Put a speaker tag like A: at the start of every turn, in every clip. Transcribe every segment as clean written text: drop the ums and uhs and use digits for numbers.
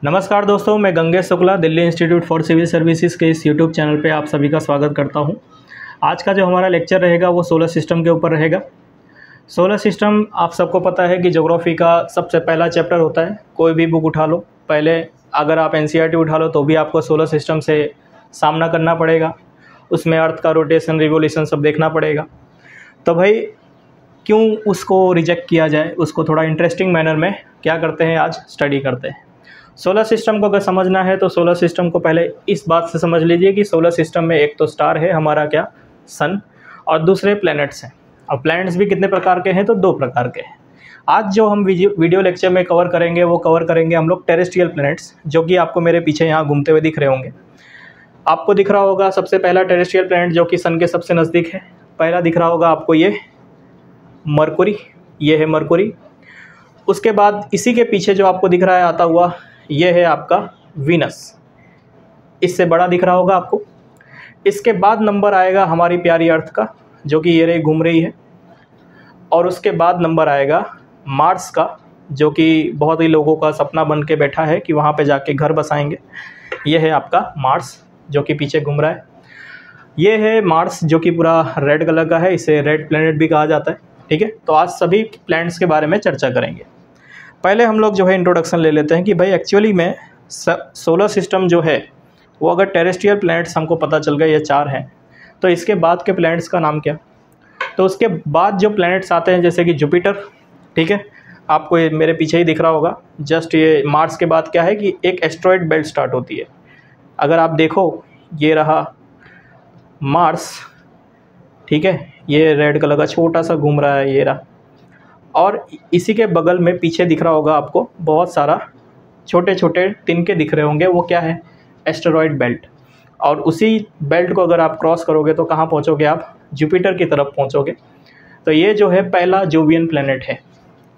A: नमस्कार दोस्तों, मैं Gangesh Shukla Delhi institute for civil services के इस यूट्यूब चैनल पे आप सभी का स्वागत करता हूं। आज का जो हमारा लेक्चर रहेगा वो सोलर सिस्टम के ऊपर रहेगा। सोलर सिस्टम आप सबको पता है कि ज्योग्राफी का सबसे पहला चैप्टर होता है। कोई भी बुक उठा लो, पहले अगर आप एनसीईआरटी उठा लो तो भी आपको सोलर सिस्टम से सामना करना पड़ेगा। उसमें अर्थ का रोटेशन, रिवोल्यूशन सब देखना पड़ेगा। तो भाई क्यों उसको रिजेक्ट किया जाए, उसको थोड़ा इंटरेस्टिंग मैनर में क्या करते हैं, आज स्टडी करते हैं। सोलर सिस्टम को अगर समझना है तो सोलर सिस्टम को पहले इस बात से समझ लीजिए कि सोलर सिस्टम में एक तो स्टार है हमारा क्या, सन, और दूसरे प्लैनेट्स हैं। और प्लैनेट्स भी कितने प्रकार के हैं, तो 2 प्रकार के हैं। आज जो हम वीडियो लेक्चर में कवर करेंगे वो कवर करेंगे हम लोग टेरेस्ट्रियल प्लैनेट्स, जो कि आपको मेरे पीछे यहाँ घूमते हुए दिख रहे होंगे। आपको दिख रहा होगा सबसे पहला टेरेस्ट्रियल प्लैनेट जो कि सन के सबसे नज़दीक है। पहला दिख रहा होगा आपको ये मरकुरी, ये है मरकुरी। उसके बाद इसी के पीछे जो आपको दिख रहा है आता हुआ, ये है आपका वीनस, इससे बड़ा दिख रहा होगा आपको। इसके बाद नंबर आएगा हमारी प्यारी अर्थ का, जो कि ये रही घूम रही है। और उसके बाद नंबर आएगा मार्स का, जो कि बहुत ही लोगों का सपना बन के बैठा है कि वहाँ पे जाके घर बसाएंगे। ये है आपका मार्स जो कि पीछे घूम रहा है। ये है मार्स जो कि पूरा रेड कलर का है, इसे रेड प्लैनेट भी कहा जाता है। ठीक है, तो आज सभी प्लैनेट्स के बारे में चर्चा करेंगे। पहले हम लोग जो है इंट्रोडक्शन ले लेते हैं कि भाई एक्चुअली में सोलर सिस्टम जो है वो अगर टेरेस्ट्रियल प्लैनेट्स हमको पता चल गए ये 4 हैं, तो इसके बाद के प्लैनेट्स का नाम क्या। तो उसके बाद जो प्लैनेट्स आते हैं जैसे कि जुपिटर, ठीक है, आपको ये मेरे पीछे ही दिख रहा होगा। जस्ट ये मार्स के बाद क्या है कि एक एस्ट्रॉयड बेल्ट स्टार्ट होती है। अगर आप देखो, ये रहा मार्स, ठीक है, ये रेड कलर का छोटा सा घूम रहा है, ये रहा। और इसी के बगल में पीछे दिख रहा होगा आपको बहुत सारा छोटे छोटे तिनके दिख रहे होंगे, वो क्या है, एस्टेरॉयड बेल्ट। और उसी बेल्ट को अगर आप क्रॉस करोगे तो कहाँ पहुँचोगे आप, जुपिटर की तरफ पहुँचोगे। तो ये जो है पहला जोवियन प्लैनेट है।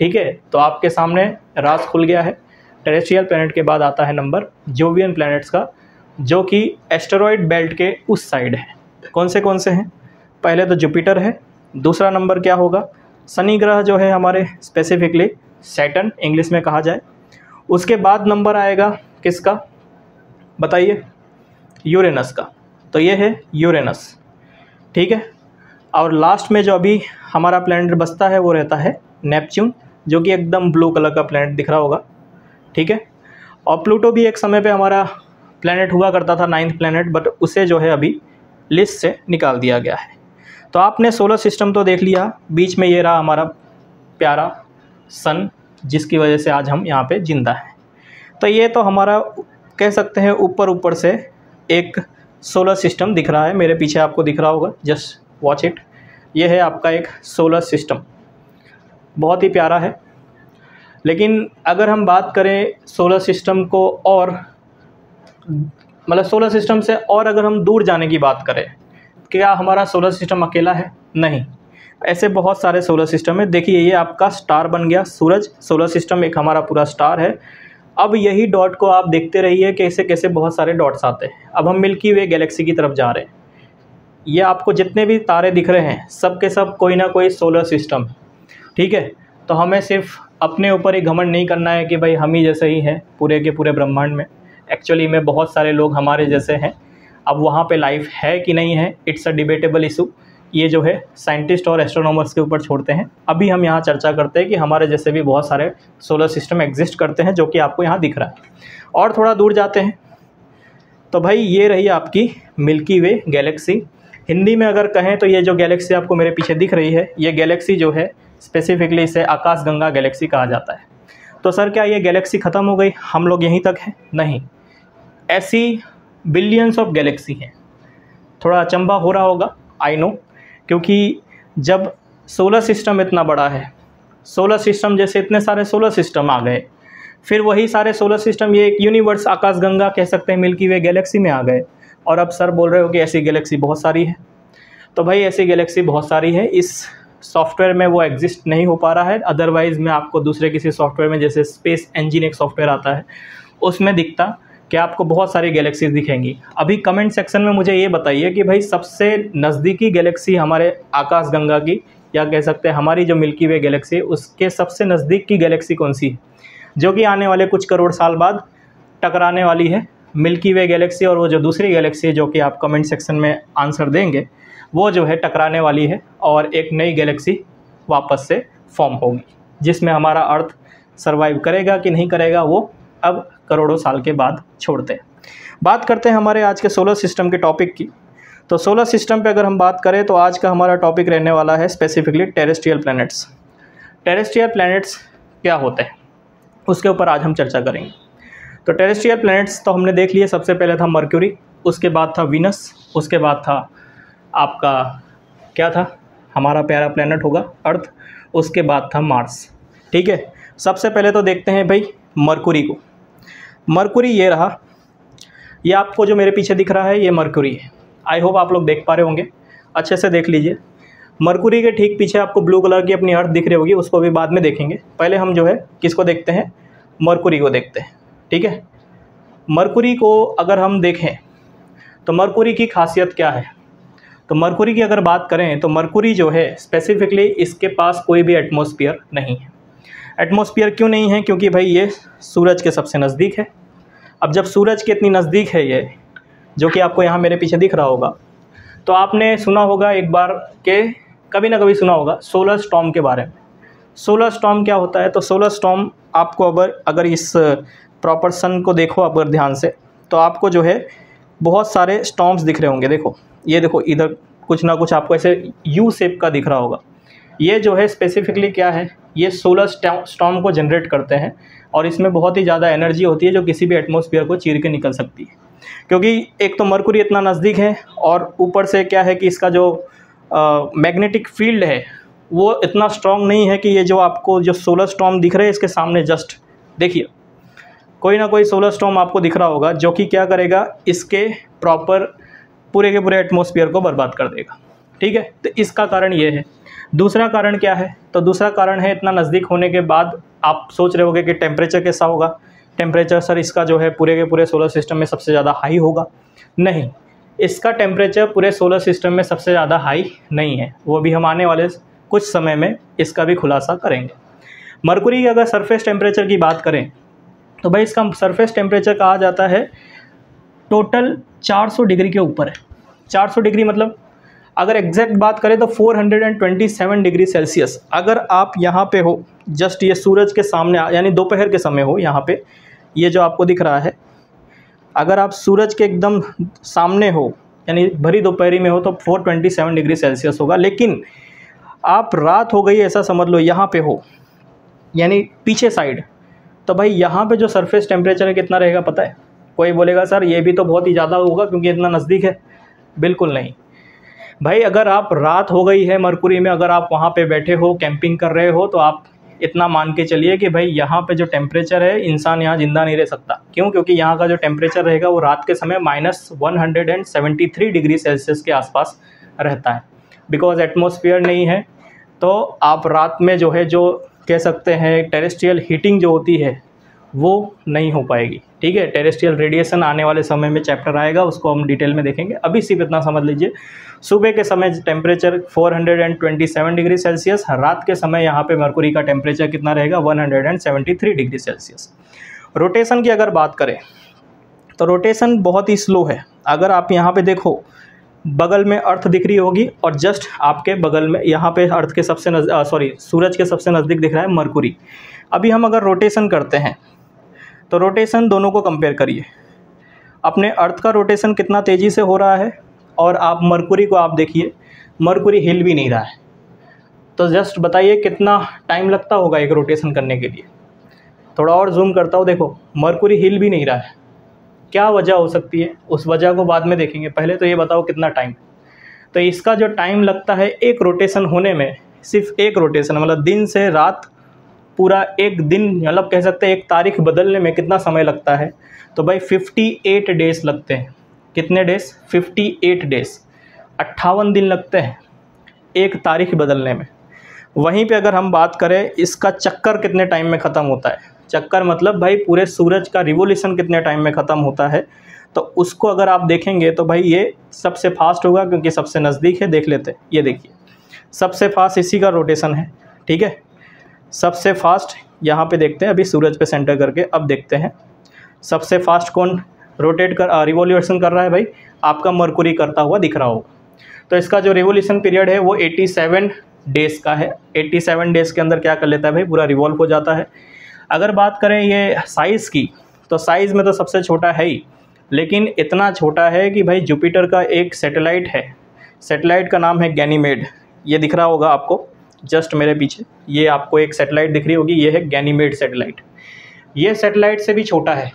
A: ठीक है, तो आपके सामने राज खुल गया है। टेरेस्ट्रियल प्लैनेट के बाद आता है नंबर जोवियन प्लैनेट्स का, जो कि एस्टेरॉयड बेल्ट के उस साइड है। कौन से हैं, पहले तो जुपिटर है। दूसरा नंबर क्या होगा, शनि ग्रह जो है हमारे, स्पेसिफिकली सैटर्न इंग्लिश में कहा जाए। उसके बाद नंबर आएगा किसका बताइए, यूरेनस का। तो ये है यूरेनस, ठीक है। और लास्ट में जो अभी हमारा प्लैनेट बचता है वो रहता है नेपच्यून, जो कि एकदम ब्लू कलर का प्लैनेट दिख रहा होगा, ठीक है। और प्लूटो भी एक समय पे हमारा प्लैनेट हुआ करता था, 9th प्लैनेट, बट उसे जो है अभी लिस्ट से निकाल दिया गया है। तो आपने सोलर सिस्टम तो देख लिया, बीच में ये रहा हमारा प्यारा सन, जिसकी वजह से आज हम यहाँ पे जिंदा हैं। तो ये तो हमारा कह सकते हैं ऊपर से एक सोलर सिस्टम दिख रहा है। मेरे पीछे आपको दिख रहा होगा, जस्ट वॉच इट। ये है आपका एक सोलर सिस्टम, बहुत ही प्यारा है। लेकिन अगर हम बात करें सोलर सिस्टम को और मतलब सोलर सिस्टम से और अगर हम दूर जाने की बात करें, क्या हमारा सोलर सिस्टम अकेला है? नहीं, ऐसे बहुत सारे सोलर सिस्टम है। देखिए, ये आपका स्टार बन गया सूरज। सोलर सिस्टम एक हमारा पूरा स्टार है। अब यही डॉट को आप देखते रहिए कैसे कैसे बहुत सारे डॉट्स आते हैं। अब हम मिल्की वे गैलेक्सी की तरफ जा रहे हैं। ये आपको जितने भी तारे दिख रहे हैं सब के सब कोई ना कोई सोलर सिस्टम, ठीक है। तो हमें सिर्फ अपने ऊपर ही घमंड नहीं करना है कि भाई हम ही जैसे ही हैं पूरे के पूरे ब्रह्मांड में। एक्चुअली में बहुत सारे लोग हमारे जैसे हैं। अब वहाँ पे लाइफ है कि नहीं है, इट्स अ डिबेटेबल इशू। ये जो है साइंटिस्ट और एस्ट्रोनॉमर्स के ऊपर छोड़ते हैं। अभी हम यहाँ चर्चा करते हैं कि हमारे जैसे भी बहुत सारे सोलर सिस्टम एग्जिस्ट करते हैं, जो कि आपको यहाँ दिख रहा है। और थोड़ा दूर जाते हैं तो भाई ये रही आपकी मिल्की वे गैलेक्सी। हिंदी में अगर कहें तो ये जो गैलेक्सी आपको मेरे पीछे दिख रही है, ये गैलेक्सी जो है स्पेसिफिकली इसे आकाशगंगा गैलेक्सी कहा जाता है। तो सर क्या ये गैलेक्सी ख़त्म हो गई, हम लोग यहीं तक हैं? नहीं, ऐसी बिलियंस ऑफ गैलेक्सी हैं। थोड़ा अचंभा हो रहा होगा, आई नो, क्योंकि जब सोलर सिस्टम इतना बड़ा है, सोलर सिस्टम जैसे इतने सारे सोलर सिस्टम आ गए, फिर वही सारे सोलर सिस्टम ये एक यूनिवर्स आकाशगंगा कह सकते हैं मिल्की वे गैलेक्सी में आ गए। और अब सर बोल रहे हो कि ऐसी गैलेक्सी बहुत सारी है। तो भाई ऐसी गैलेक्सी बहुत सारी है, इस सॉफ्टवेयर में वो एग्जिस्ट नहीं हो पा रहा है। अदरवाइज़ मैं आपको दूसरे किसी सॉफ्टवेयर में, जैसे स्पेस इंजन एक सॉफ्टवेयर आता है, उसमें दिखता कि आपको बहुत सारी गैलेक्सीज दिखेंगी। अभी कमेंट सेक्शन में मुझे ये बताइए कि भाई सबसे नज़दीकी गैलेक्सी हमारे आकाशगंगा की, या कह सकते हैं हमारी जो मिल्की वे गैलेक्सी है, उसके सबसे नज़दीक की गैलेक्सी कौन सी है, जो कि आने वाले कुछ करोड़ साल बाद टकराने वाली है मिल्की वे गैलेक्सी, और वो जो दूसरी गैलेक्सी है जो कि आप कमेंट सेक्शन में आंसर देंगे, वो जो है टकराने वाली है और एक नई गैलेक्सी वापस से फॉर्म होगी, जिसमें हमारा अर्थ सर्वाइव करेगा कि नहीं करेगा वो अब करोड़ों साल के बाद छोड़ते हैं। बात करते हैं हमारे आज के सोलर सिस्टम के टॉपिक की। तो सोलर सिस्टम पे अगर हम बात करें तो आज का हमारा टॉपिक रहने वाला है specifically terrestrial planets. Terrestrial planets क्या होते हैं उसके ऊपर आज हम चर्चा करेंगे। तो टेरेस्ट्रियल प्लैनेट्स तो हमने देख लिए, सबसे पहले था मर्क्यूरी, उसके बाद था वीनस, उसके बाद था आपका क्या था हमारा प्यारा प्लैनेट होगा अर्थ, उसके बाद था मार्स। ठीक है, सबसे पहले तो देखते हैं भाई मर्क्यूरी को। मर्क्यूरी ये रहा, ये आपको जो मेरे पीछे दिख रहा है ये मर्क्यूरी है। आई होप आप लोग देख पा रहे होंगे, अच्छे से देख लीजिए। मर्क्यूरी के ठीक पीछे आपको ब्लू कलर की अपनी अर्थ दिख रही होगी, उसको भी बाद में देखेंगे। पहले हम जो है किसको देखते हैं, मर्क्यूरी को देखते हैं। ठीक है, मर्क्यूरी को अगर हम देखें तो मर्क्यूरी की खासियत क्या है। तो मर्क्यूरी की अगर बात करें तो मर्क्यूरी जो है स्पेसिफिकली इसके पास कोई भी एटमॉस्फेयर नहीं है। एटमॉस्फेयर क्यों नहीं है, क्योंकि भाई ये सूरज के सबसे नज़दीक है। अब जब सूरज के इतनी नज़दीक है ये, जो कि आपको यहाँ मेरे पीछे दिख रहा होगा, तो आपने सुना होगा एक बार के कभी ना कभी सुना होगा सोलर स्टॉर्म के बारे में। सोलर स्टॉर्म क्या होता है, तो सोलर स्टॉर्म आपको अगर इस प्रॉपर सन को देखो अगर ध्यान से, तो आपको जो है बहुत सारे स्टॉर्म्स दिख रहे होंगे। देखो ये देखो, इधर कुछ ना कुछ आपको ऐसे यू शेप का दिख रहा होगा। ये जो है स्पेसिफिकली क्या है, ये सोलर स्टॉर्म को जनरेट करते हैं और इसमें बहुत ही ज़्यादा एनर्जी होती है जो किसी भी एटमॉस्फेयर को चीर के निकल सकती है। क्योंकि एक तो मर्क्यूरी इतना नज़दीक है और ऊपर से क्या है कि इसका जो मैग्नेटिक फील्ड है वो इतना स्ट्रॉन्ग नहीं है कि ये जो आपको जो सोलर स्टॉर्म दिख रहे हैं इसके सामने जस्ट देखिए कोई ना कोई सोलर स्टॉर्म आपको दिख रहा होगा जो कि क्या करेगा, इसके प्रॉपर पूरे के पूरे एटमॉस्फेयर को बर्बाद कर देगा। ठीक है, तो इसका कारण ये है। दूसरा कारण क्या है, तो दूसरा कारण है इतना नज़दीक होने के बाद आप सोच रहे होगे कि टेम्परेचर कैसा होगा। टेम्परेचर सर इसका जो है पूरे के पूरे सोलर सिस्टम में सबसे ज़्यादा हाई होगा। नहीं, इसका टेम्परेचर पूरे सोलर सिस्टम में सबसे ज़्यादा हाई नहीं है, वो भी हम आने वाले कुछ समय में इसका भी खुलासा करेंगे। मर्क्यूरी की अगर सरफेस टेम्परेचर की बात करें तो भाई इसका सरफेस टेम्परेचर कहा जाता है टोटल 400 डिग्री के ऊपर है। 400 डिग्री मतलब अगर एग्जैक्ट बात करें तो 427 डिग्री सेल्सियस। अगर आप यहाँ पे हो, जस्ट ये सूरज के सामने यानी दोपहर के समय हो, यहाँ पे ये जो आपको दिख रहा है, अगर आप सूरज के एकदम सामने हो यानी भरी दोपहरी में हो तो 427 डिग्री सेल्सियस होगा। लेकिन आप रात हो गई ऐसा समझ लो, यहाँ पे हो यानी पीछे साइड, तो भाई यहाँ पे जो सरफेस टेम्परेचर है कितना रहेगा पता है? कोई बोलेगा सर ये भी तो बहुत ही ज़्यादा होगा क्योंकि इतना नज़दीक है। बिल्कुल नहीं भाई, अगर आप रात हो गई है मर्क्यूरी में, अगर आप वहाँ पे बैठे हो कैंपिंग कर रहे हो, तो आप इतना मान के चलिए कि भाई यहाँ पे जो टेम्परेचर है इंसान यहाँ ज़िंदा नहीं रह सकता। क्यों? क्योंकि यहाँ का जो टेम्परेचर रहेगा वो रात के समय -173 डिग्री सेल्सियस के आसपास रहता है। बिकॉज एटमॉस्फेयर नहीं है, तो आप रात में जो है जो कह सकते हैं टेरेस्ट्रियल हीटिंग जो होती है वो नहीं हो पाएगी। ठीक है, टेरेस्ट्रियल रेडिएशन आने वाले समय में चैप्टर आएगा, उसको हम डिटेल में देखेंगे। अभी सिर्फ इतना समझ लीजिए, सुबह के समय टेम्परेचर 427 डिग्री सेल्सियस, रात के समय यहाँ पे मर्क्यूरी का टेम्परेचर कितना रहेगा 173 डिग्री सेल्सियस। रोटेशन की अगर बात करें तो रोटेशन बहुत ही स्लो है। अगर आप यहाँ पे देखो, बगल में अर्थ दिख रही होगी और जस्ट आपके बगल में यहाँ पे अर्थ के सबसे सूरज के सबसे नज़दीक दिख रहा है मर्क्यूरी। अभी हम अगर रोटेशन करते हैं तो रोटेशन दोनों को कंपेयर करिए, अपने अर्थ का रोटेशन कितना तेज़ी से हो रहा है और आप मर्क्यूरी को आप देखिए, मर्क्यूरी हिल भी नहीं रहा है। तो जस्ट बताइए कितना टाइम लगता होगा एक रोटेशन करने के लिए। थोड़ा और जूम करता हूँ, देखो मर्क्यूरी हिल भी नहीं रहा है। क्या वजह हो सकती है, उस वजह को बाद में देखेंगे, पहले तो ये बताओ कितना टाइम। तो इसका जो टाइम लगता है एक रोटेशन होने में, सिर्फ एक रोटेशन मतलब दिन से रात, पूरा एक दिन मतलब कह सकते हैं एक तारीख बदलने में कितना समय लगता है, तो भाई 58 डेज़ लगते हैं। कितने डेज़? 58 डेज़, 58 दिन लगते हैं एक तारीख बदलने में। वहीं पे अगर हम बात करें इसका चक्कर कितने टाइम में ख़त्म होता है, चक्कर मतलब भाई पूरे सूरज का रिवोल्यूशन कितने टाइम में ख़त्म होता है, तो उसको अगर आप देखेंगे तो भाई ये सबसे फास्ट होगा क्योंकि सबसे नज़दीक है। देख लेते हैं, ये देखिए सबसे फास्ट इसी का रोटेशन है। ठीक है, सबसे फास्ट यहाँ पे देखते हैं, अभी सूरज पे सेंटर करके अब देखते हैं सबसे फास्ट कौन रिवॉल्यूशन कर रहा है भाई? आपका मरकुरी करता हुआ दिख रहा होगा। तो इसका जो रिवॉल्यूशन पीरियड है वो 87 डेज़ का है। 87 डेज़ के अंदर क्या कर लेता है भाई? पूरा रिवॉल्व हो जाता है। अगर बात करें ये साइज़ की, तो साइज़ में तो सबसे छोटा है ही, लेकिन इतना छोटा है कि भाई जुपिटर का एक सैटेलाइट है, सैटेलाइट का नाम है गैनीमेड। ये दिख रहा होगा आपको जस्ट मेरे पीछे, ये आपको एक सैटेलाइट दिख रही होगी, ये है गैनीमेड सैटेलाइट। ये सैटेलाइट से भी छोटा है।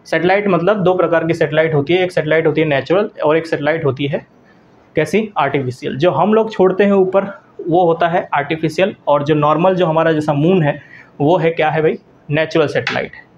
A: सैटेलाइट मतलब दो प्रकार की सैटेलाइट होती है, एक सैटेलाइट होती है नेचुरल और एक सैटेलाइट होती है कैसी? आर्टिफिशियल। जो हम लोग छोड़ते हैं ऊपर वो होता है आर्टिफिशियल, और जो नॉर्मल जो हमारा जैसा मून है वो है क्या है भाई? नेचुरल सैटेलाइट है।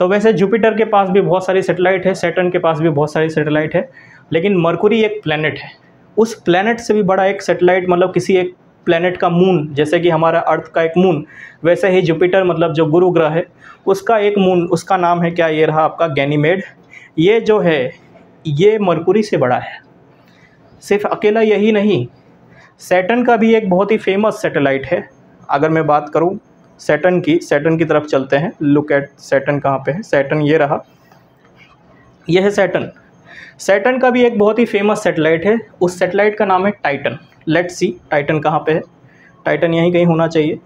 A: तो वैसे जुपिटर के पास भी बहुत सारी सैटेलाइट है, सैटर्न के पास भी बहुत सारी सैटेलाइट है, लेकिन मरकुरी एक प्लैनेट है। उस प्लैनेट से भी बड़ा एक सैटेलाइट, मतलब किसी एक प्लैनेट का मून, जैसे कि हमारा अर्थ का एक मून, वैसे ही जुपिटर मतलब जो गुरु ग्रह है उसका एक मून, उसका नाम है क्या? ये रहा आपका गैनीमेड। ये जो है ये मरकुरी से बड़ा है। सिर्फ अकेला यही नहीं, सैटर्न का भी एक बहुत ही फेमस सैटेलाइट है। अगर मैं बात करूं सैटर्न की तरफ चलते हैं। लुक एट सैटर्न, कहाँ पे है सैटर्न? ये रहा, ये है सैटर्न। सैटर्न का भी एक बहुत ही फेमस सैटेलाइट है, उस सैटेलाइट का नाम है टाइटन। लेट्स सी टाइटन कहाँ पे है? टाइटन यहीं कहीं होना चाहिए।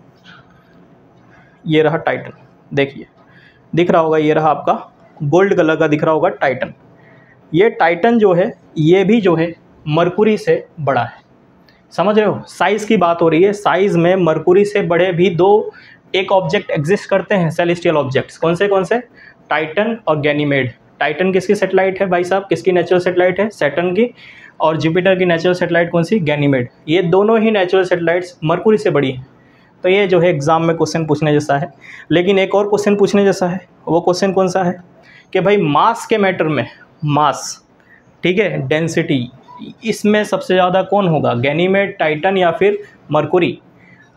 A: ये रहा टाइटन, देखिए दिख रहा होगा, ये रहा आपका गोल्ड कलर का दिख रहा होगा टाइटन। ये टाइटन जो है ये भी जो है मरकुरी से बड़ा है। समझ रहे हो? साइज़ की बात हो रही है। साइज़ में मरकुरी से बड़े भी दो एक ऑब्जेक्ट एग्जिस्ट करते हैं, सेलेस्टियल ऑब्जेक्ट्स। कौन से? टाइटन और गैनीमेड। टाइटन किसकी सैटेलाइट है भाई साहब? किसकी नेचुरल सैटेलाइट है? सैटर्न की। और जुपिटर की नेचुरल सैटेलाइट कौन सी? गैनीमेड। ये दोनों ही नेचुरल सैटेलाइट्स मरकुरी से बड़ी हैं। तो ये जो है एग्ज़ाम में क्वेश्चन पूछने जैसा है। लेकिन एक और क्वेश्चन पूछने जैसा है, वो क्वेश्चन कौन सा है कि भाई मास के मैटर में, मास, ठीक है, डेंसिटी, इसमें सबसे ज़्यादा कौन होगा? गैनीमेड, टाइटन या फिर मरकुरी?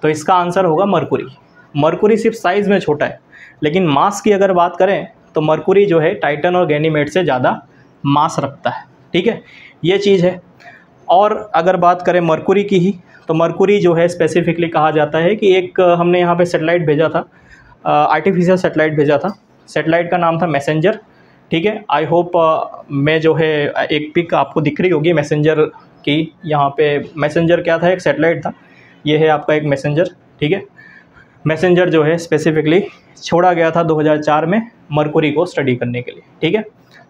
A: तो इसका आंसर होगा मरकुरी। मरकुरी सिर्फ साइज़ में छोटा है, लेकिन मास की अगर बात करें तो मरकुरी जो है टाइटन और गैनीमेड से ज़्यादा मास रखता है। ठीक है, ये चीज़ है। और अगर बात करें मरकुरी की ही, तो मरकुरी जो है स्पेसिफिकली कहा जाता है कि एक हमने यहाँ पे सैटेलाइट भेजा था, आर्टिफिशियल सैटेलाइट भेजा था। सैटेलाइट का नाम था मैसेंजर। ठीक है, आई होप मैं जो है एक पिक आपको दिख रही होगी मैसेंजर की। यहाँ पे मैसेंजर क्या था? एक सैटेलाइट था। ये है आपका एक मैसेंजर। ठीक है, मैसेंजर जो है स्पेसिफिकली छोड़ा गया था 2004 में मरकुरी को स्टडी करने के लिए। ठीक है,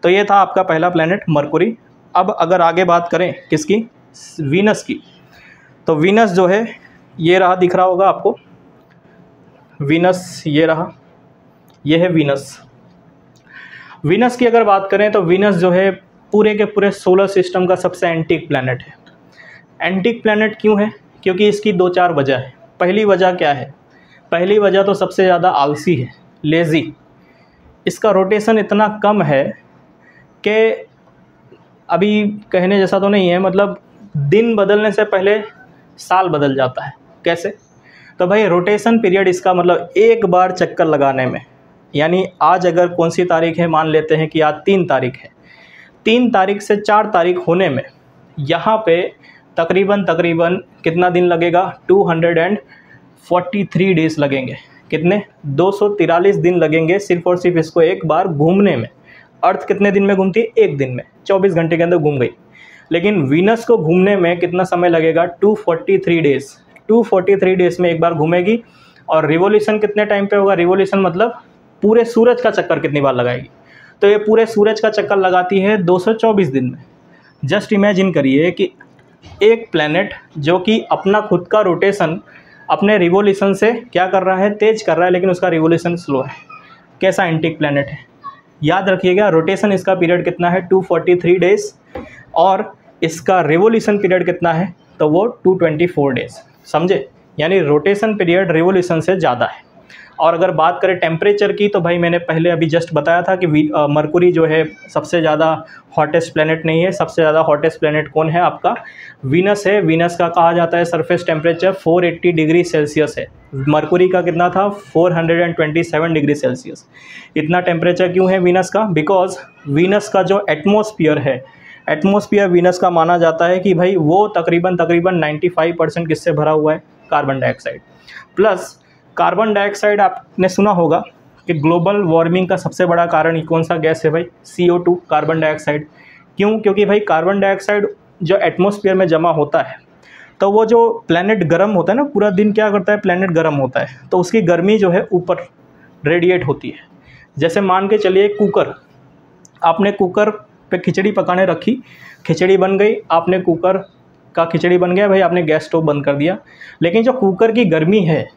A: तो ये था आपका पहला प्लैनेट मरकुरी। अब अगर आगे बात करें किसकी? वीनस की। तो वीनस जो है ये रहा, दिख रहा होगा आपको वीनस, ये रहा, ये है वीनस। वीनस की अगर बात करें तो वीनस जो है पूरे के पूरे सोलर सिस्टम का सबसे एंटीक प्लैनेट है। एंटीक प्लैनेट क्यों है? क्योंकि इसकी 2-4 वजह है। पहली वजह क्या है? पहली वजह तो सबसे ज़्यादा आलसी है, लेज़ी। इसका रोटेशन इतना कम है कि अभी कहने जैसा तो नहीं है, मतलब दिन बदलने से पहले साल बदल जाता है। कैसे? तो भाई रोटेशन पीरियड इसका मतलब एक बार चक्कर लगाने में, यानी आज अगर कौन सी तारीख है, मान लेते हैं कि आज 3 तारीख है, 3 तारीख से 4 तारीख होने में यहाँ पे तकरीबन कितना दिन लगेगा? 243 डेज़ लगेंगे। कितने? 243 दिन लगेंगे सिर्फ और सिर्फ इसको एक बार घूमने में। अर्थ कितने दिन में घूमती है? एक दिन में, 24 घंटे के अंदर घूम गई। लेकिन वीनस को घूमने में कितना समय लगेगा? 243 डेज़। 243 डेज़ में एक बार घूमेगी। और रिवोल्यूशन कितने टाइम पे होगा? रिवोल्यूशन मतलब पूरे सूरज का चक्कर कितनी बार लगाएगी? तो ये पूरे सूरज का चक्कर लगाती है 224 दिन में। जस्ट इमेजिन करिए कि एक प्लैनेट जो कि अपना खुद का रोटेशन अपने रिवोल्यूशन से क्या कर रहा है? तेज कर रहा है, लेकिन उसका रिवोल्यूशन स्लो है। कैसा एंटीक प्लैनेट है? याद रखिएगा, रोटेशन इसका पीरियड कितना है? 243 डेज़। और इसका रिवोल्यूशन पीरियड कितना है? तो वो 224 डेज़। समझे? यानी रोटेशन पीरियड रिवोल्यूशन से ज़्यादा है। और अगर बात करें टेम्परेचर की, तो भाई मैंने पहले अभी जस्ट बताया था कि मरकुरी जो है सबसे ज़्यादा हॉटेस्ट प्लैनेट नहीं है। सबसे ज़्यादा हॉटेस्ट प्लैनेट कौन है? आपका वीनस है। वीनस का कहा जाता है सरफेस टेम्परेचर 480 डिग्री सेल्सियस है। मरकुरी का कितना था? 427 डिग्री सेल्सियस। इतना टेम्परेचर क्यों है वीनस का? बिकॉज वीनस का जो एटमॉस्फियर है, एटमॉस्फियर वीनस का माना जाता है कि भाई वो तकरीबन 95% किससे भरा हुआ है? Carbon dioxide. Plus carbon dioxide आपने सुना होगा कि ग्लोबल वार्मिंग का सबसे बड़ा कारण कौन सा गैस है भाई? CO2, carbon dioxide. क्यों? क्योंकि भाई कार्बन डाइऑक्साइड जो एटमॉस्फेयर में जमा होता है तो वो जो प्लैनेट गर्म होता है ना, पूरा दिन क्या करता है, प्लैनेट गर्म होता है, तो उसकी गर्मी जो है ऊपर रेडिएट होती है। जैसे मान के चलिए कुकर, आपने कुकर पे खिचड़ी पकाने रखी, खिचड़ी बन गई, आपने कुकर का खिचड़ी बन गया भाई, आपने गैस स्टोव बंद कर दिया, लेकिन जो कुकर की गर्मी है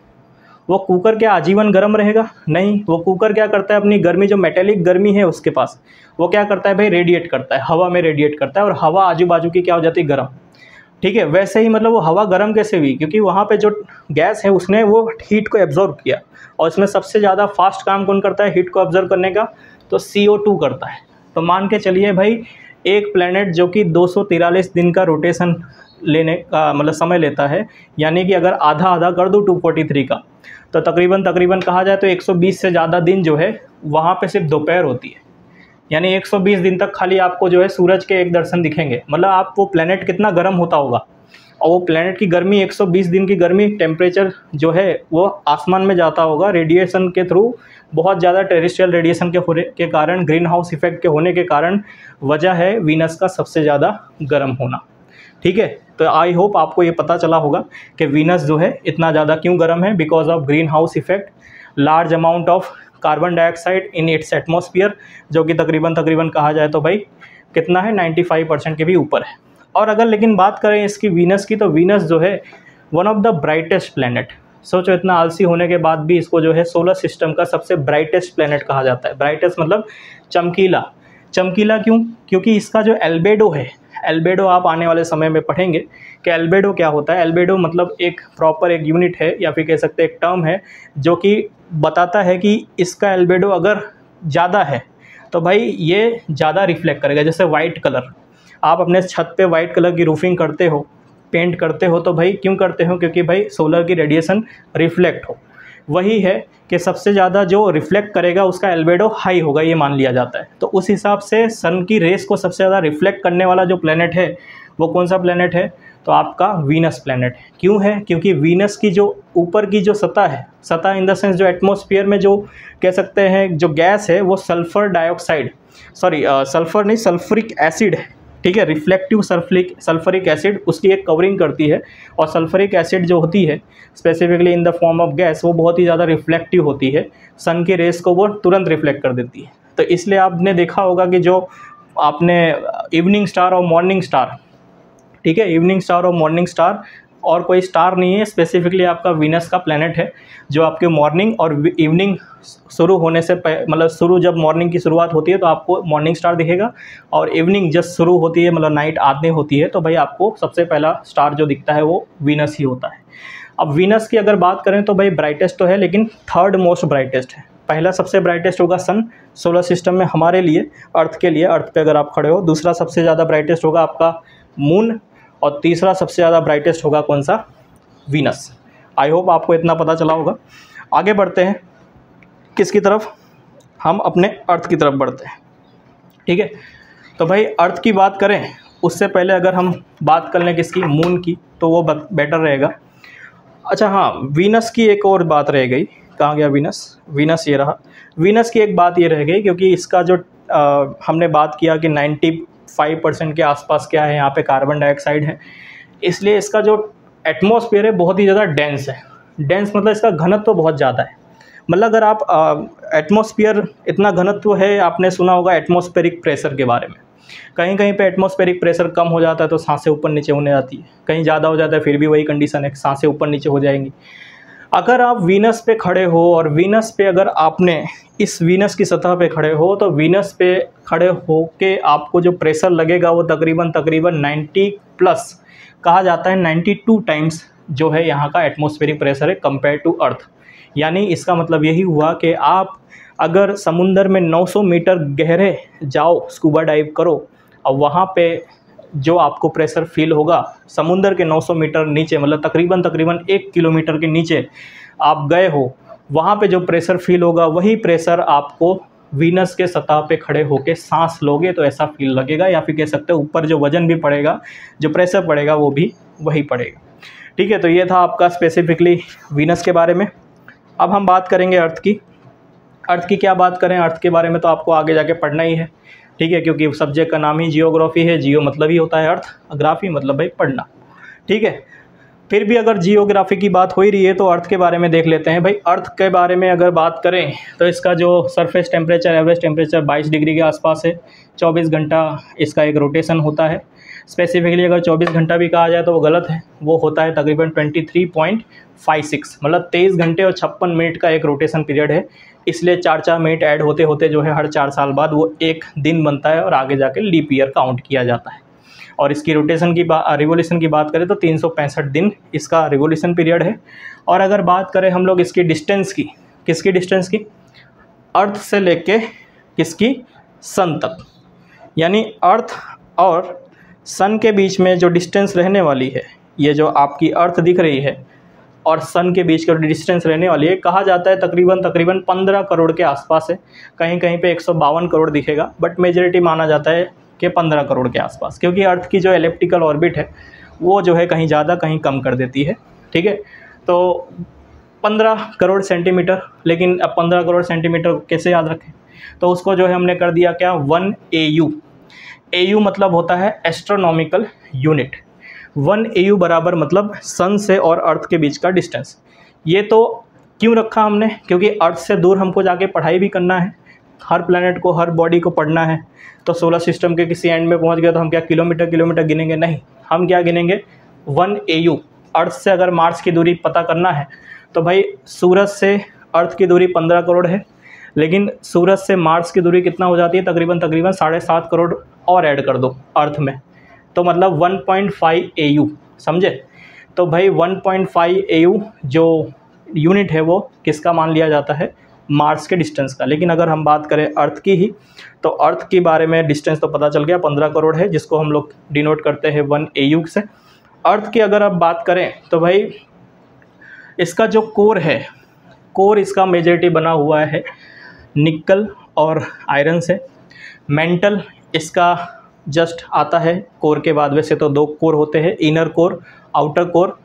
A: वो कुकर क्या आजीवन गर्म रहेगा? नहीं, वो कुकर क्या करता है, अपनी गर्मी जो मेटेलिक गर्मी है उसके पास, वो क्या करता है भाई, रेडिएट करता है, हवा में रेडिएट करता है, और हवा आजू बाजू की क्या हो जाती है, गर्म। ठीक है, वैसे ही मतलब वो हवा गर्म कैसे हुई? क्योंकि वहाँ पे जो गैस है उसने वो हीट को एब्जॉर्ब किया, और इसमें सबसे ज़्यादा फास्ट काम कौन करता है हीट को एब्जॉर्ब करने का? तो CO2 करता है। तो मान के चलिए भाई, एक प्लैनेट जो कि 243 दिन का रोटेशन लेने का मतलब समय लेता है, यानी कि अगर आधा आधा कर दूँ 243 का, तो तकरीबन कहा जाए तो 120 से ज़्यादा दिन जो है वहाँ पे सिर्फ दोपहर होती है। यानी 120 दिन तक खाली आपको जो है सूरज के एक दर्शन दिखेंगे। मतलब आप वो प्लैनेट कितना गर्म होता होगा, और वो प्लैनेट की गर्मी 120 दिन की गर्मी, टेम्परेचर जो है वो आसमान में जाता होगा रेडिएशन के थ्रू, बहुत ज़्यादा टेरेस्ट्रियल रेडिएशन के कारण, ग्रीन हाउस इफेक्ट के होने के कारण वजह है वीनस का सबसे ज़्यादा गर्म होना। ठीक है, तो आई होप आपको ये पता चला होगा कि वीनस जो है इतना ज़्यादा क्यों गर्म है, because of green house effect, large amount of carbon dioxide in its atmosphere, जो कि तकरीबन कहा जाए तो भाई कितना है, 95% के भी ऊपर है। और अगर लेकिन बात करें इसकी वीनस की, तो वीनस जो है one of the brightest planet. सोचो, इतना आलसी होने के बाद भी इसको जो है सोलर सिस्टम का सबसे ब्राइटेस्ट प्लैनेट कहा जाता है। ब्राइटेस्ट मतलब चमकीला। चमकीला क्यों? क्योंकि इसका जो एल्बेडो है, एल्बेडो आप आने वाले समय में पढ़ेंगे कि एल्बेडो क्या होता है। एल्बेडो मतलब एक प्रॉपर एक यूनिट है, या फिर कह सकते हैं एक टर्म है, जो कि बताता है कि इसका एल्बेडो अगर ज़्यादा है तो भाई ये ज़्यादा रिफ्लेक्ट करेगा। जैसे वाइट कलर, आप अपने छत पे वाइट कलर की रूफिंग करते हो, पेंट करते हो, तो भाई क्यों करते हो? क्योंकि भाई सोलर की रेडिएशन रिफ्लेक्ट हो। वही है कि सबसे ज़्यादा जो रिफ्लेक्ट करेगा उसका एल्बेडो हाई होगा, ये मान लिया जाता है। तो उस हिसाब से सन की रेस को सबसे ज़्यादा रिफ्लेक्ट करने वाला जो प्लैनेट है वो कौन सा प्लैनेट है? तो आपका वीनस प्लैनेट है। क्यों है? क्योंकि वीनस की जो ऊपर की जो सतह है, सतह इन द सेंस जो एटमॉस्फेयर में जो कह सकते हैं जो गैस है वो सल्फर डाइऑक्साइड, सल्फर नहीं, सल्फ्रिक एसिड है। ठीक है, रिफ्लेक्टिव सल्फरिक एसिड उसकी एक कवरिंग करती है, और सल्फरिक एसिड जो होती है specifically in the form of gas, वो बहुत ही ज़्यादा रिफ्लेक्टिव होती है, सन की रेस को वो तुरंत रिफ्लेक्ट कर देती है। तो इसलिए आपने देखा होगा कि जो आपने इवनिंग स्टार और मॉर्निंग स्टार, ठीक है, इवनिंग स्टार और मॉर्निंग स्टार और कोई स्टार नहीं है, स्पेसिफिकली आपका वीनस का प्लैनेट है, जो आपके मॉर्निंग और इवनिंग शुरू होने से मतलब शुरू जब मॉर्निंग की शुरुआत होती है तो आपको मॉर्निंग स्टार दिखेगा, और इवनिंग जस्ट शुरू होती है मतलब नाइट आने होती है तो भाई आपको सबसे पहला स्टार जो दिखता है वो वीनस ही होता है। अब वीनस की अगर बात करें तो भाई ब्राइटेस्ट तो है, लेकिन थर्ड मोस्ट ब्राइटेस्ट है। पहला सबसे ब्राइटेस्ट होगा सन, सोलर सिस्टम में हमारे लिए, अर्थ के लिए, अर्थ पे अगर आप खड़े हो। दूसरा सबसे ज़्यादा ब्राइटेस्ट होगा आपका मून, और तीसरा सबसे ज़्यादा ब्राइटेस्ट होगा कौन सा? वीनस। आई होप आपको इतना पता चला होगा। आगे बढ़ते हैं किसकी तरफ? हम अपने अर्थ की तरफ बढ़ते हैं। ठीक है, तो भाई अर्थ की बात करें उससे पहले अगर हम बात कर लें किसकी? मून की, तो वो बेटर रहेगा। अच्छा हाँ, वीनस की एक और बात रह गई। कहाँ गया वीनस? वीनस ये रहा। वीनस की एक बात ये रह गई, क्योंकि इसका जो हमने बात किया कि 95% के आसपास क्या है, यहाँ पे कार्बन डाइऑक्साइड है, इसलिए इसका जो एटमॉस्फेयर है बहुत ही ज़्यादा डेंस है। डेंस मतलब इसका घनत्व तो बहुत ज़्यादा है। मतलब अगर आप एटमॉस्फेयर इतना घनत्व है, आपने सुना होगा एटमॉस्फेरिक प्रेशर के बारे में। कहीं कहीं पे एटमॉस्फेरिक प्रेशर कम हो जाता है तो सांसें ऊपर नीचे होने जाती है, कहीं ज़्यादा हो जाता है फिर भी वही कंडीशन है, सांसें ऊपर नीचे हो जाएंगी। अगर आप वीनस पे खड़े हो, और वीनस पे अगर आपने इस वीनस की सतह पे खड़े हो, तो वीनस पे खड़े हो के आपको जो प्रेशर लगेगा वो तकरीबन 90 प्लस, कहा जाता है 92 टाइम्स जो है यहाँ का एटमॉस्फेरिक प्रेशर है कंपेयर टू अर्थ। यानी इसका मतलब यही हुआ कि आप अगर समुंदर में 900 मीटर गहरे जाओ, स्कूबा डाइव करो, और वहाँ पे जो आपको प्रेशर फील होगा समुंदर के 900 मीटर नीचे, मतलब तकरीबन 1 किलोमीटर के नीचे आप गए हो, वहाँ पे जो प्रेशर फील होगा वही प्रेशर आपको वीनस के सतह पे खड़े होके सांस लोगे तो ऐसा फील लगेगा, या फिर कह सकते हो ऊपर जो वजन भी पड़ेगा, जो प्रेशर पड़ेगा वो भी वही पड़ेगा। ठीक है, तो ये था आपका स्पेसिफिकली वीनस के बारे में। अब हम बात करेंगे अर्थ की। अर्थ की क्या बात करें, अर्थ के बारे में तो आपको आगे जाके पढ़ना ही है, ठीक है, क्योंकि सब्जेक्ट का नाम ही जियोग्राफी है। जियो मतलब ही होता है अर्थ, ग्राफी मतलब भाई पढ़ना, ठीक है। फिर भी अगर जियोग्राफी की बात हो ही रही है तो अर्थ के बारे में देख लेते हैं। भाई अर्थ के बारे में अगर बात करें तो इसका जो surface temperature, average temperature 22 degree के आसपास है। 24 घंटा इसका एक रोटेशन होता है। स्पेसिफिकली अगर 24 घंटा भी कहा जाए तो वो गलत है, वो होता है तकरीबन 23.56, मतलब 23 घंटे और 56 मिनट का एक रोटेशन पीरियड है। इसलिए 4-4 मिनट ऐड होते होते जो है हर 4 साल बाद वो एक दिन बनता है और आगे जाके लीप ईयर काउंट किया जाता है। और इसकी रोटेशन की रिवोल्यूशन की बात करें तो 365 दिन इसका रिवोल्यूशन पीरियड है। और अगर बात करें हम लोग इसकी डिस्टेंस की, किसकी डिस्टेंस की, अर्थ से लेके किसकी, सन तक, यानी अर्थ और सन के बीच में जो डिस्टेंस रहने वाली है, ये जो आपकी अर्थ दिख रही है और सन के बीच का डिस्टेंस रहने वाली है, कहा जाता है तकरीबन 15 करोड़ के आसपास है। कहीं कहीं पे 152 करोड़ दिखेगा, बट मेजॉरिटी माना जाता है कि 15 करोड़ के आसपास, क्योंकि अर्थ की जो एलिप्टिकल ऑर्बिट है वो जो है कहीं ज़्यादा कहीं कम कर देती है, ठीक है। तो 15 करोड़ सेंटीमीटर, लेकिन अब 15 करोड़ सेंटीमीटर कैसे याद रखें, तो उसको जो है हमने कर दिया क्या, 1 AU। AU मतलब होता है एस्ट्रोनॉमिकल यूनिट। 1 AU बराबर मतलब सन से और अर्थ के बीच का डिस्टेंस। ये तो क्यों रखा हमने, क्योंकि अर्थ से दूर हमको जाके पढ़ाई भी करना है, हर प्लैनेट को, हर बॉडी को पढ़ना है। तो सोलर सिस्टम के किसी एंड में पहुंच गया तो हम क्या किलोमीटर गिनेंगे, नहीं, हम क्या गिनेंगे 1 AU। अर्थ से अगर मार्स की दूरी पता करना है तो भाई सूरज से अर्थ की दूरी 15 करोड़ है, लेकिन सूरज से मार्स की दूरी कितना हो जाती है, तकरीबन 7.5 करोड़ और ऐड कर दो अर्थ में, तो मतलब 1.5 AU, समझे। तो भाई 1.5 AU जो यूनिट है वो किसका मान लिया जाता है, मार्स के डिस्टेंस का। लेकिन अगर हम बात करें अर्थ की ही, तो अर्थ के बारे में डिस्टेंस तो पता चल गया 15 करोड़ है, जिसको हम लोग डिनोट करते हैं 1 AU से। अर्थ की अगर आप बात करें तो भाई इसका जो कोर है, कोर इसका मेजॉरिटी बना हुआ है निकल और आयरन से। मेंटल इसका जस्ट आता है कोर के बाद, वैसे तो 2 कोर होते हैं, इनर कोर, आउटर कोर।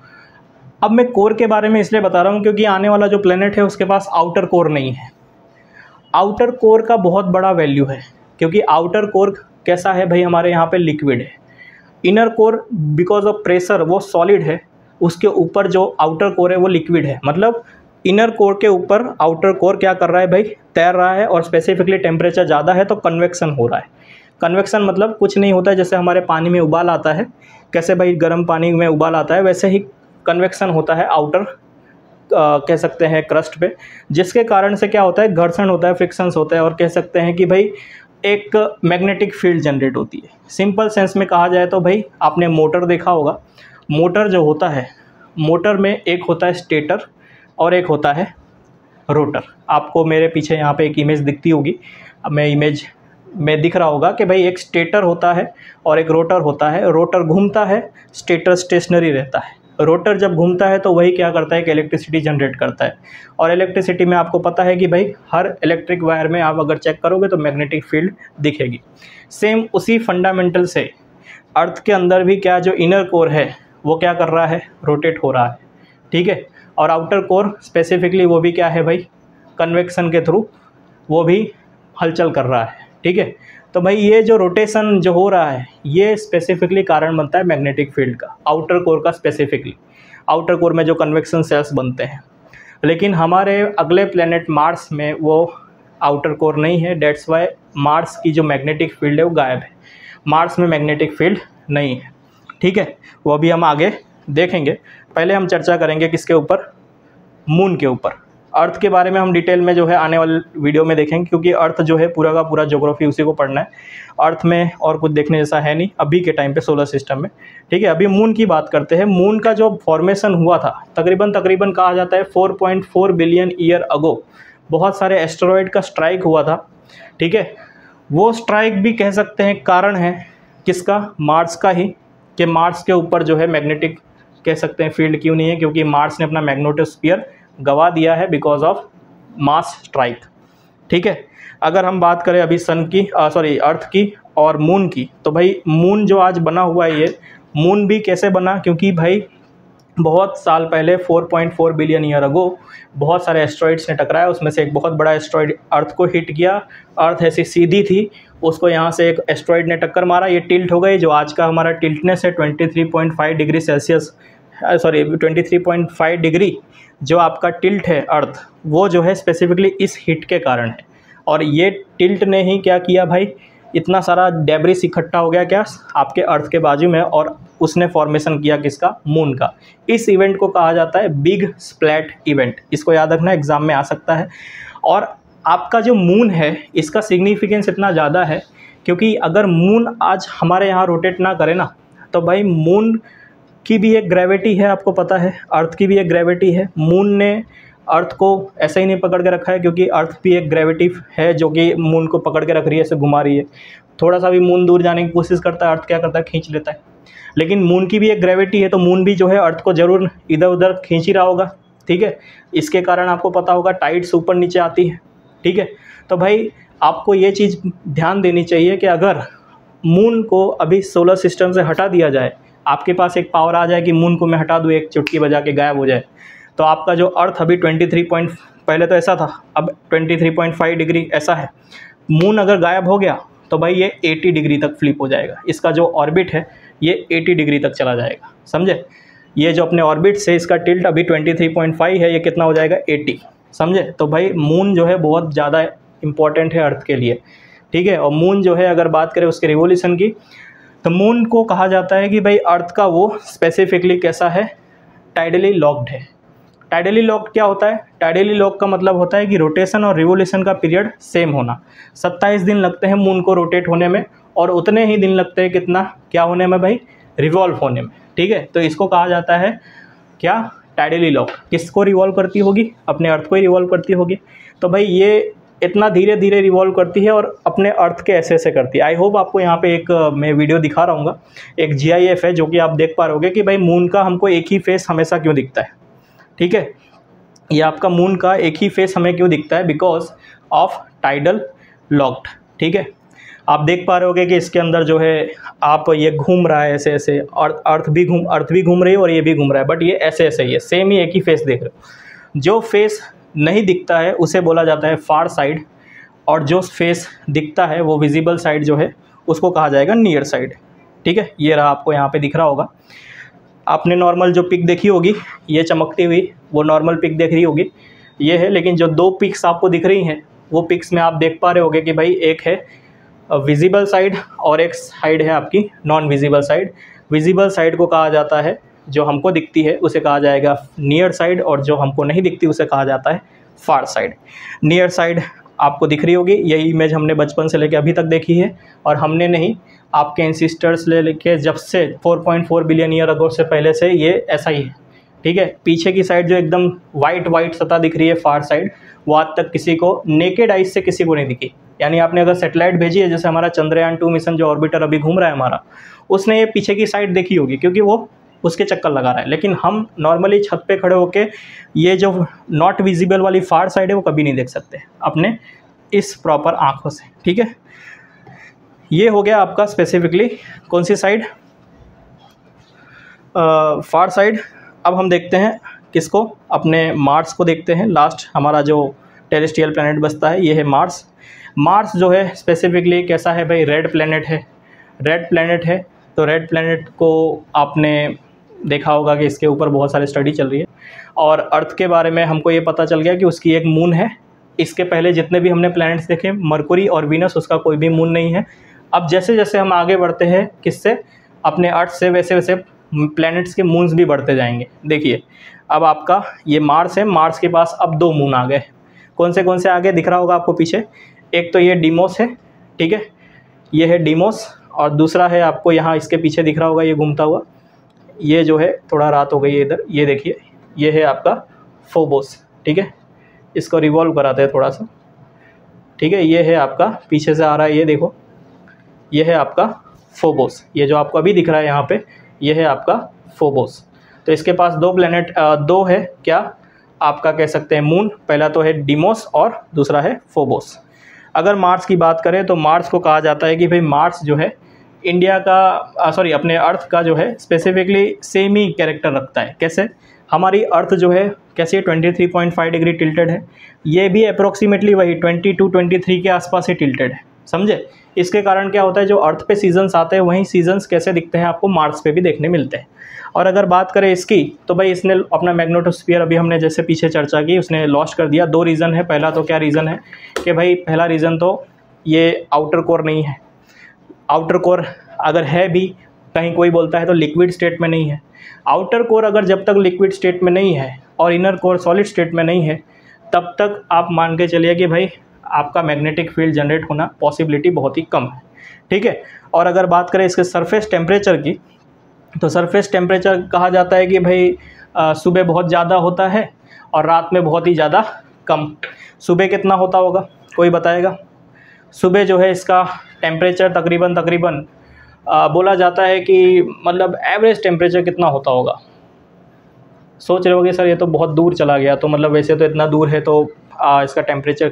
A: अब मैं कोर के बारे में इसलिए बता रहा हूँ क्योंकि आने वाला जो प्लेनेट है उसके पास आउटर कोर नहीं है। आउटर कोर का बहुत बड़ा वैल्यू है, क्योंकि आउटर कोर कैसा है भाई, हमारे यहाँ पे लिक्विड है। Inner core because of pressure वो सॉलिड है, उसके ऊपर जो आउटर कोर है वो लिक्विड है। मतलब इनर कोर के ऊपर आउटर कोर क्या कर रहा है भाई, तैर रहा है, और स्पेसिफिकली टेम्परेचर ज़्यादा है तो कन्वेक्शन हो रहा है। कन्वेक्शन मतलब कुछ नहीं होता है, जैसे हमारे पानी में उबाल आता है, कैसे भाई गर्म पानी में उबाल आता है, वैसे ही कन्वेक्शन होता है आउटर कह सकते हैं क्रस्ट पे, जिसके कारण से क्या होता है, घर्षण होता है, फ्रिक्शंस होता है, और कह सकते हैं कि भाई एक मैग्नेटिक फील्ड जनरेट होती है। सिंपल सेंस में कहा जाए तो भाई आपने मोटर देखा होगा, मोटर जो होता है, मोटर में एक होता है स्टेटर और एक होता है रोटर। आपको मेरे पीछे यहाँ पे एक इमेज दिखती होगी, अब मैं इमेज में दिख रहा होगा कि भाई एक स्टेटर होता है और एक रोटर होता है। रोटर घूमता है, स्टेटर स्टेशनरी रहता है। रोटर जब घूमता है तो वही क्या करता है कि इलेक्ट्रिसिटी जनरेट करता है, और इलेक्ट्रिसिटी में आपको पता है कि भाई हर इलेक्ट्रिक वायर में आप अगर चेक करोगे तो मैग्नेटिक फील्ड दिखेगी। सेम उसी फंडामेंटल से अर्थ के अंदर भी क्या जो इनर कोर है वो क्या कर रहा है, रोटेट हो रहा है, ठीक है। और आउटर कोर स्पेसिफिकली वो भी क्या है भाई, कन्वेक्शन के थ्रू वो भी हलचल कर रहा है, ठीक है। तो भाई ये जो रोटेशन जो हो रहा है ये स्पेसिफिकली कारण बनता है मैग्नेटिक फील्ड का, आउटर कोर का स्पेसिफिकली। आउटर कोर में जो कन्वेक्शन सेल्स बनते हैं, लेकिन हमारे अगले प्लेनेट मार्स में वो आउटर कोर नहीं है। डेट्स वाई मार्स की जो मैग्नेटिक फील्ड है वो गायब है, मार्स में मैग्नेटिक फील्ड नहीं है, ठीक है। वो भी हम आगे देखेंगे। पहले हम चर्चा करेंगे किसके ऊपर, मून के ऊपर। अर्थ के बारे में हम डिटेल में जो है आने वाले वीडियो में देखेंगे, क्योंकि अर्थ जो है पूरा का पूरा ज्योग्राफी उसी को पढ़ना है। अर्थ में और कुछ देखने जैसा है नहीं अभी के टाइम पे सोलर सिस्टम में, ठीक है। अभी मून की बात करते हैं। मून का जो फॉर्मेशन हुआ था तकरीबन कहा जाता है 4.4 बिलियन ईयर अगो, बहुत सारे एस्टेरॉयड का स्ट्राइक हुआ था, ठीक है। वो स्ट्राइक भी कह सकते हैं कारण है किसका, मार्स का ही, कि मार्स के ऊपर जो है मैग्नेटिक कह सकते हैं फील्ड क्यों नहीं है, क्योंकि मार्स ने अपना मैग्नेटोस्फीयर गवा दिया है बिकॉज ऑफ मास स्ट्राइक, ठीक है। अगर हम बात करें अभी सन की अर्थ की और मून की, तो भाई मून जो आज बना हुआ है, ये मून भी कैसे बना, क्योंकि भाई बहुत साल पहले 4.4 बिलियन ईयर अगो बहुत सारे एस्ट्रॉइड्स ने टकराया, उसमें से एक बहुत बड़ा एस्ट्रॉइड अर्थ को हिट किया। अर्थ ऐसी सीधी थी, उसको यहाँ से एक एस्ट्रॉइड ने टक्कर मारा, ये टिल्ट हो गई। जो आज का हमारा टिल्टनेस है 23.5 डिग्री सेल्सियस, सॉरी 23.5 डिग्री जो आपका टिल्ट है अर्थ, वो जो है स्पेसिफिकली इस हिट के कारण है। और ये टिल्ट ने ही क्या किया भाई, इतना सारा डेब्रिस इकट्ठा हो गया क्या आपके अर्थ के बाजू में, और उसने फॉर्मेशन किया किसका, मून का। इस इवेंट को कहा जाता है बिग स्प्लैट इवेंट, इसको याद रखना, एग्जाम में आ सकता है। और आपका जो मून है इसका सिग्निफिकेंस इतना ज़्यादा है क्योंकि अगर मून आज हमारे यहाँ रोटेट ना करे ना, तो भाई मून की भी एक ग्रेविटी है, आपको पता है, अर्थ की भी एक ग्रेविटी है। मून ने अर्थ को ऐसे ही नहीं पकड़ के रखा है क्योंकि अर्थ भी एक ग्रेविटी है जो कि मून को पकड़ के रख रही है, ऐसे घुमा रही है। थोड़ा सा भी मून दूर जाने की कोशिश करता है, अर्थ क्या करता है, खींच लेता है। लेकिन मून की भी एक ग्रेविटी है, तो मून भी जो है अर्थ को ज़रूर इधर उधर खींच ही रहा होगा, ठीक है। इसके कारण आपको पता होगा टाइड्स ऊपर नीचे आती है, ठीक है। तो भाई आपको ये चीज़ ध्यान देनी चाहिए कि अगर मून को अभी सोलर सिस्टम से हटा दिया जाए, आपके पास एक पावर आ जाए कि मून को मैं हटा दूँ, एक चुटकी बजा के गायब हो जाए, तो आपका जो अर्थ अभी 23 पहले तो ऐसा था, अब 23.5 डिग्री ऐसा है। मून अगर गायब हो गया तो भाई ये 80 डिग्री तक फ्लिप हो जाएगा, इसका जो ऑर्बिट है ये 80 डिग्री तक चला जाएगा, समझे। ये जो अपने ऑर्बिट से इसका टिल्ट अभी 23.5 है, ये कितना हो जाएगा, 80, समझे। तो भाई मून जो है बहुत ज़्यादा इम्पॉर्टेंट है अर्थ के लिए, ठीक है। और मून जो है अगर बात करें उसके रिवोल्यूशन की, तो मून को कहा जाता है कि भाई अर्थ का वो स्पेसिफिकली कैसा है, टाइडली लॉक्ड है। टाइडली लॉक्ड क्या होता है, टाइडली लॉक का मतलब होता है कि रोटेशन और रिवोल्यूशन का पीरियड सेम होना। 27 दिन लगते हैं मून को रोटेट होने में, और उतने ही दिन लगते हैं कितना, क्या होने में भाई, रिवॉल्व होने में, ठीक है। तो इसको कहा जाता है क्या, टाइडली लॉक। किसको रिवॉल्व करती होगी, अपने अर्थ को ही रिवॉल्व करती होगी। तो भाई ये इतना धीरे धीरे रिवॉल्व करती है और अपने अर्थ के ऐसे करती है। आई होप आपको यहाँ पे एक मैं वीडियो दिखा रहा हूँ, एक GIF है जो कि आप देख पा रहे होगे कि भाई मून का हमको एक ही फेस हमेशा क्यों दिखता है, ठीक है। ये आपका मून का एक ही फेस हमें क्यों दिखता है, बिकॉज ऑफ टाइडल लॉक्ड, ठीक है। आप देख पा रहे होगे कि इसके अंदर जो है आप ये घूम रहा है ऐसे ऐसे, और अर्थ भी घूम रही है और ये भी घूम रहा है, बट ये ऐसे ऐसे ही है, सेम ही एक ही फेस देख रहे हो। जो फेस नहीं दिखता है उसे बोला जाता है फार साइड, और जो फेस दिखता है वो विजिबल साइड जो है उसको कहा जाएगा नियर साइड, ठीक है। ये रहा, आपको यहाँ पे दिख रहा होगा। आपने नॉर्मल जो पिक देखी होगी, ये चमकती हुई, वो नॉर्मल पिक देख रही होगी, ये है। लेकिन जो दो पिक्स आपको दिख रही हैं वो पिक्स में आप देख पा रहे होगे कि भाई एक है विजिबल साइड और एक साइड है आपकी non visible side. Visible side को कहा जाता है, जो हमको दिखती है उसे कहा जाएगा नियर साइड, और जो हमको नहीं दिखती उसे कहा जाता है फार साइड। नियर साइड आपको दिख रही होगी, यही इमेज हमने बचपन से लेकर अभी तक देखी है, और हमने नहीं, आपके एंसिस्टर्स ले लेके जब से 4.4 बिलियन ईयर अगो से पहले से ये ऐसा ही है, ठीक है। पीछे की साइड जो एकदम वाइट सतह दिख रही है फार साइड, वो आज तक किसी को नेकेड आइज से किसी को नहीं दिखी। यानी आपने अगर सैटेलाइट भेजी है, जैसे हमारा चंद्रयान 2 मिशन जो ऑर्बिटर अभी घूम रहा है हमारा, उसने ये पीछे की साइड देखी होगी क्योंकि वो उसके चक्कर लगा रहा है। लेकिन हम नॉर्मली छत पे खड़े होके ये जो नॉट विजिबल वाली फार साइड है वो कभी नहीं देख सकते अपने इस प्रॉपर आँखों से, ठीक है। ये हो गया आपका स्पेसिफिकली कौन सी साइड, फार साइड। अब हम देखते हैं किसको, अपने मार्स को देखते हैं। लास्ट हमारा जो टेरेस्ट्रियल प्लैनेट बचता है ये है मार्स। मार्स जो है स्पेसिफिकली कैसा है भाई, रेड प्लैनेट है। रेड प्लैनेट है तो रेड प्लैनेट को आपने देखा होगा कि इसके ऊपर बहुत सारी स्टडी चल रही है, और अर्थ के बारे में हमको ये पता चल गया कि उसकी एक मून है। इसके पहले जितने भी हमने प्लैनेट्स देखे, मरकुरी और वीनस, उसका कोई भी मून नहीं है। अब जैसे जैसे हम आगे बढ़ते हैं किससे, अपने अर्थ से, वैसे वैसे प्लैनेट्स के मून्स भी बढ़ते जाएंगे। देखिए अब आपका ये मार्स है, मार्स के पास अब 2 मून आ गए। कौन से आगे दिख रहा होगा आपको पीछे, एक तो ये डीमोस है, ठीक है, ये है डीमोस, और दूसरा है आपको यहाँ इसके पीछे दिख रहा होगा ये घूमता हुआ, ये जो है थोड़ा रात हो गई है इधर, ये देखिए ये है आपका फोबोस, ठीक है। इसको रिवॉल्व कराते हैं थोड़ा सा, ठीक है। ये है आपका पीछे से आ रहा है, ये देखो, ये है आपका फोबोस। ये जो आपको अभी दिख रहा है यहाँ पे, ये है आपका फोबोस। तो इसके पास 2 प्लैनेट, 2 है क्या आपका कह सकते हैं मून। पहला तो है डीमोस और दूसरा है फोबोस। अगर मार्स की बात करें तो मार्स को कहा जाता है कि भाई मार्स जो है इंडिया का सॉरी अपने अर्थ का जो है स्पेसिफिकली सेम ही कैरेक्टर रखता है। कैसे? हमारी अर्थ जो है कैसे 23.5 डिग्री टिल्टेड है, ये भी अप्रोक्सीमेटली वही 22-23 के आसपास ही टिल्टेड है, समझे। इसके कारण क्या होता है, जो अर्थ पे सीजन्स आते हैं वहीं सीजन्स कैसे दिखते हैं आपको मार्स पे भी देखने मिलते हैं। और अगर बात करें इसकी, तो भाई इसने अपना मैग्नेटोस्फीयर अभी हमने जैसे पीछे चर्चा की उसने लॉस्ट कर दिया। 2 रीज़न है। पहला तो क्या रीज़न है कि भाई पहला रीज़न तो ये आउटर कोर नहीं है। आउटर कोर अगर है भी, कहीं कोई बोलता है तो लिक्विड स्टेट में नहीं है। आउटर कोर अगर जब तक लिक्विड स्टेट में नहीं है और इनर कोर सॉलिड स्टेट में नहीं है, तब तक आप मान के चलिए कि भाई आपका मैग्नेटिक फील्ड जनरेट होना पॉसिबिलिटी बहुत ही कम है, ठीक है। और अगर बात करें इसके सरफेस टेम्परेचर की, तो सरफेस टेम्परेचर कहा जाता है कि भाई सुबह बहुत ज़्यादा होता है और रात में बहुत ही ज़्यादा कम। सुबह कितना होता होगा, कोई बताएगा? सुबह जो है इसका टेम्परेचर तकरीबन बोला जाता है कि मतलब एवरेज टेम्परेचर कितना होता होगा। सोच रहे होगे सर ये तो बहुत दूर चला गया, तो मतलब वैसे तो इतना दूर है तो इसका टेम्परेचर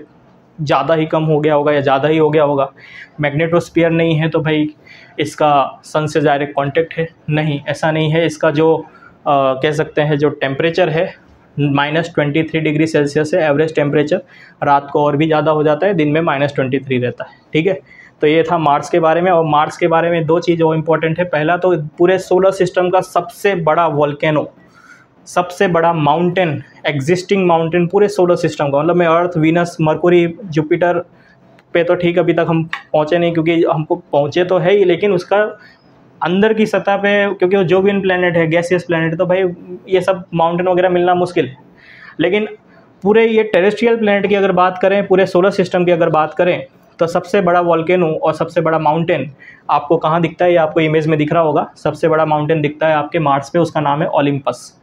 A: ज़्यादा ही कम हो गया होगा या ज़्यादा ही हो गया होगा। मैग्नेटोस्फीयर नहीं है तो भाई इसका सन से डायरेक्ट कांटेक्ट है? नहीं, ऐसा नहीं है। इसका जो कह सकते हैं जो टेम्परेचर है -23 डिग्री सेल्सियस है एवरेज टेम्परेचर। रात को और भी ज़्यादा हो जाता है, दिन में -23 रहता है, ठीक है। तो ये था मार्स के बारे में। और मार्स के बारे में 2 चीज़ और इम्पॉर्टेंट है। पहला तो पूरे सोलर सिस्टम का सबसे बड़ा वोल्केनो, सबसे बड़ा माउंटेन, एग्जिस्टिंग माउंटेन पूरे सोलर सिस्टम का, मतलब मैं अर्थ, वीनस, मरकुरी, जुपिटर पे तो ठीक अभी तक हम पहुँचे नहीं, क्योंकि हमको पहुँचे तो है ही, लेकिन उसका अंदर की सतह पे, क्योंकि वो जोवियन प्लैनेट है, गैसियस प्लैनेट है, तो भाई ये सब माउंटेन वगैरह मिलना मुश्किल है। लेकिन पूरे ये टेरेस्ट्रियल प्लैनेट की अगर बात करें, पूरे सोलर सिस्टम की अगर बात करें, तो सबसे बड़ा वोल्केनो और सबसे बड़ा माउंटेन आपको कहाँ दिखता है? ये आपको इमेज में दिख रहा होगा। सबसे बड़ा माउंटेन दिखता है आपके मार्स पे, उसका नाम है ओलिम्पस,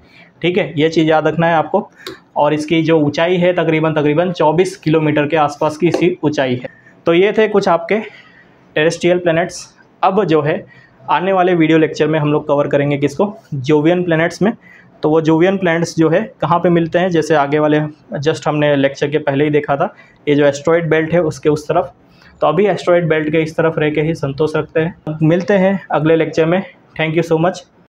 A: ठीक है। ये चीज़ याद रखना है आपको। और इसकी जो ऊंचाई है तकरीबन 24 किलोमीटर के आसपास की इसकी ऊंचाई है। तो ये थे कुछ आपके टेरेस्ट्रियल प्लैनेट्स। अब जो है आने वाले वीडियो लेक्चर में हम लोग कवर करेंगे किसको? जोवियन प्लैनेट्स में। तो वो जोवियन प्लैनेट्स जो है कहाँ पे मिलते हैं, जैसे आगे वाले जस्ट हमने लेक्चर के पहले ही देखा था, ये जो एस्ट्रॉयड बेल्ट है उसके उस तरफ। तो अभी एस्ट्रॉयड बेल्ट के इस तरफ रह के ही संतोष रखते हैं। मिलते हैं अगले लेक्चर में। Thank you so much.